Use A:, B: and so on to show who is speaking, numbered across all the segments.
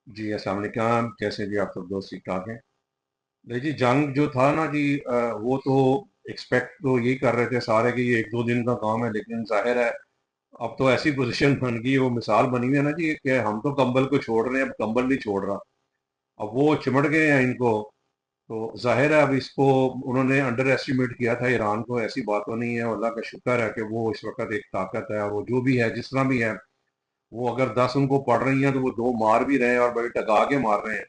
A: जी, अस्सलाम वालेकुम। कैसे हैं जी आप सब दोस्त? ठीक ठाक हैं? नहीं जी, जंग जो था ना जी, वो तो एक्सपेक्ट तो यही कर रहे थे सारे कि ये 1-2 दिन का काम है, लेकिन ज़ाहिर है अब तो ऐसी पोज़ीशन बन गई है, वो मिसाल बनी हुई है ना जी कि हम तो कंबल को छोड़ रहे हैं, अब कंबल नहीं छोड़ रहा। अब वो चिमट गए हैं इनको, तो ज़ाहिर है अब इसको उन्होंने अंडर एस्टिमेट किया था ईरान को, ऐसी बात तो नहीं है। और अल्लाह का शुक्र है कि वो इस वक़्त एक ताकत है, और वो जो भी है, जिस तरह भी है, वो अगर 10 उनको पड़ रही हैं, तो वो 2 मार भी रहे हैं और बड़ी टका के मार रहे हैं।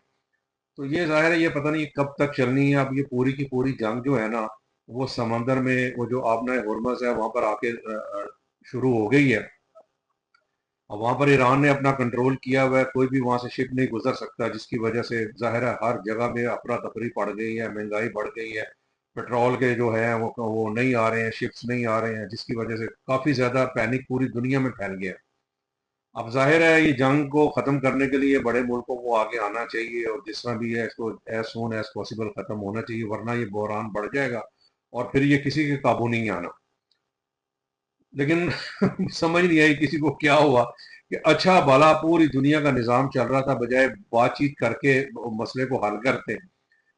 A: तो ये ज़ाहिर है, ये पता नहीं कब तक चलनी है। अब ये पूरी की पूरी जंग जो है ना, वो समंदर में, वो जो आबना हरमज़ है वहाँ पर आके शुरू हो गई है। अब वहाँ पर ईरान ने अपना कंट्रोल किया हुआ है, कोई भी वहाँ से शिप नहीं गुजर सकता, जिसकी वजह से ज़ाहिर है हर जगह में अफरा तफरी पड़ गई है, महंगाई बढ़ गई है। पेट्रोल के जो है वो नहीं आ रहे हैं, शिप्स नहीं आ रहे हैं, जिसकी वजह से काफ़ी ज़्यादा पैनिक पूरी दुनिया में फैल गया है। अब जाहिर है ये जंग को ख़त्म करने के लिए बड़े मुल्कों को आगे आना चाहिए, और जिस तरह भी है इसको एज सून एज पॉसिबल ख़त्म होना चाहिए, वरना ये बहरान बढ़ जाएगा और फिर ये किसी के काबू नहीं आना। लेकिन समझ नहीं आई किसी को क्या हुआ कि अच्छा भला पूरी दुनिया का निज़ाम चल रहा था, बजाय बातचीत करके मसले को हल करते,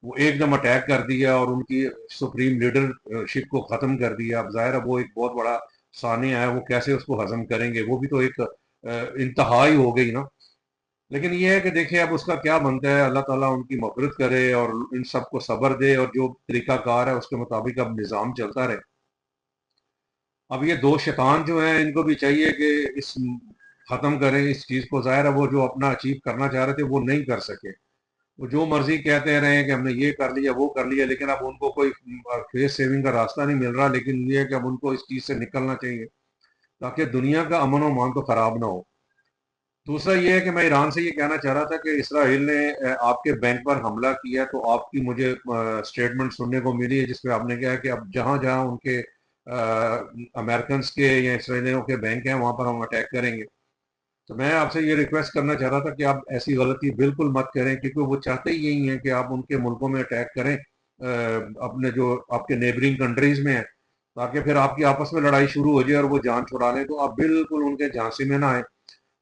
A: वो एकदम अटैक कर दिया और उनकी सुप्रीम लीडरशिप को ख़त्म कर दिया। अब ज़ाहिर है वो एक बहुत बड़ा सानिया है, वो कैसे उसको हज़म करेंगे, वो भी तो एक इंतहा ही हो गई ना। लेकिन ये है कि देखिए अब उसका क्या बनता है, अल्लाह ताला उनकी मग़फ़िरत करे और इन सबको सब्र दे, और जो तरीक़ाकार है उसके मुताबिक अब निज़ाम चलता रहे। अब ये 2 शैतान जो हैं, इनको भी चाहिए कि इस ख़त्म करें इस चीज़ को। ज़ाहिर है वो जो अपना अचीव करना चाह रहे थे वो नहीं कर सके। वो जो मर्ज़ी कहते रहे कि हमने ये कर लिया, वो कर लिया, लेकिन अब उनको कोई फेस सेविंग का रास्ता नहीं मिल रहा। लेकिन ये है कि अब उनको इस चीज़ से निकलना चाहिए, ताकि दुनिया का अमन और मान तो ख़राब ना हो। दूसरा ये है कि मैं ईरान से ये कहना चाह रहा था कि इसराइल ने आपके बैंक पर हमला किया, तो आपकी मुझे स्टेटमेंट सुनने को मिली है जिसमें आपने कहा है कि अब जहाँ-जहाँ उनके अमेरिकन के या इसराइलियों के बैंक हैं वहाँ पर हम अटैक करेंगे। तो मैं आपसे ये रिक्वेस्ट करना चाह रहा था कि आप ऐसी गलती बिल्कुल मत करें, क्योंकि वो चाहते ही यही हैं कि आप उनके मुल्कों में अटैक करें, अपने जो आपके नेबरिंग कंट्रीज़ में हैं, ताकि फिर आपकी आपस में लड़ाई शुरू हो जाए और वो जान छुड़ा लें। तो आप बिल्कुल उनके झांसे में ना आएँ।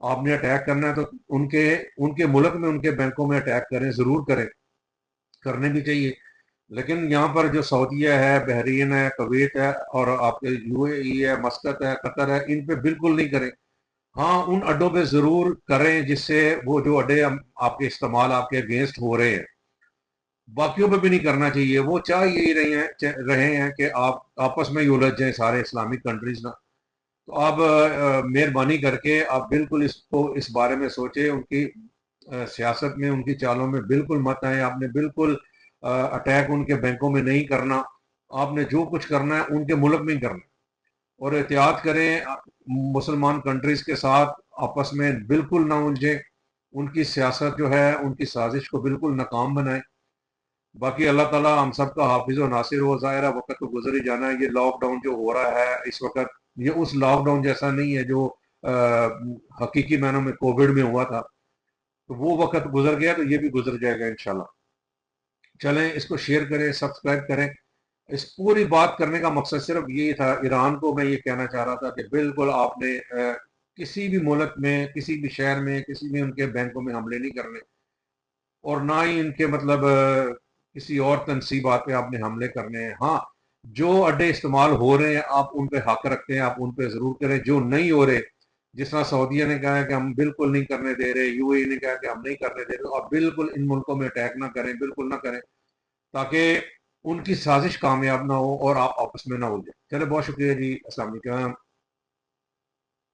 A: आपने अटैक करना है तो उनके उनके मुल्क में उनके बैंकों में अटैक करें, ज़रूर करें, करने भी चाहिए। लेकिन यहाँ पर जो सऊदीया है, बहरीन है, कुवैत है और आपके यूएई है, मस्कत है, कतर है, इन पे बिल्कुल नहीं करें। हाँ, उन अड्डों पे ज़रूर करें जिससे वो जो अड्डे आपके इस्तेमाल आपके अगेंस्ट हो रहे हैं, बाकियों पे भी नहीं करना चाहिए। वो चाह यही रहे हैं कि आप आपस में ही उलझ जाएं सारे इस्लामिक कंट्रीज ना। तो आप मेहरबानी करके आप बिल्कुल इसको इस बारे में सोचें, उनकी सियासत में, उनकी चालों में बिल्कुल मत आए। आपने बिल्कुल अटैक उनके बैंकों में नहीं करना। आपने जो कुछ करना है उनके मुल्क में ही करना है। और एहतियात करें, मुसलमान कंट्रीज के साथ आपस में बिल्कुल ना उलझे। उनकी सियासत जो है, उनकी साजिश को बिल्कुल नाकाम बनाए। बाकी अल्लाह ताला हम सब का हाफिज और नासिर हो। ज़ाहिर है वक्त तो गुजर ही जाना है। ये लॉकडाउन जो हो रहा है इस वक्त, ये उस लॉकडाउन जैसा नहीं है जो हकीकी मायनों में कोविड में हुआ था। तो वो वक्त गुजर गया, तो ये भी गुजर जाएगा इंशाल्लाह। चलें, इसको शेयर करें, सब्सक्राइब करें। इस पूरी बात करने का मकसद सिर्फ यही था। ईरान को मैं ये कहना चाह रहा था कि बिल्कुल आपने किसी भी मुल्क में, किसी भी शहर में, किसी भी उनके बैंकों में हमले नहीं करने, और ना ही इनके मतलब किसी और तनसीबात पे आपने हमले करने हैं। हाँ, जो अड्डे इस्तेमाल हो रहे हैं आप उन पे हक रखते हैं, आप उन पे ज़रूर करें। जो नहीं हो रहे, जिस तरह सऊदीया ने कहा है कि हम बिल्कुल नहीं करने दे रहे, यूएई ने कहा कि हम नहीं करने दे रहे, तो आप बिल्कुल इन मुल्कों में अटैक ना करें, बिल्कुल ना करें, ताकि उनकी साजिश कामयाब ना हो और आप आपस में ना उलझे। चले, बहुत शुक्रिया जी। अस्सलाम वालेकुम।